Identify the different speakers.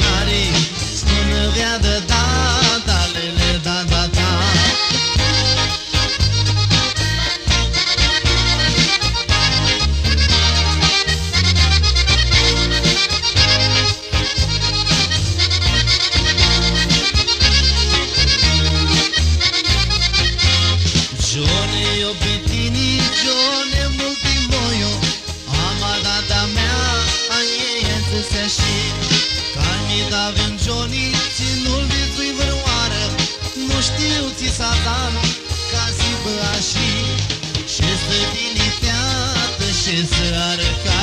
Speaker 1: mari, spune viadă da, da, lele, da, da, da. Gione iubitini, gione multi moyo, amada da mea, aiențe se și. Calmi da vengioni, ținul vizui vârmoară, nu știu ți satan, ca zi băași. Și să diliteată și să arăca.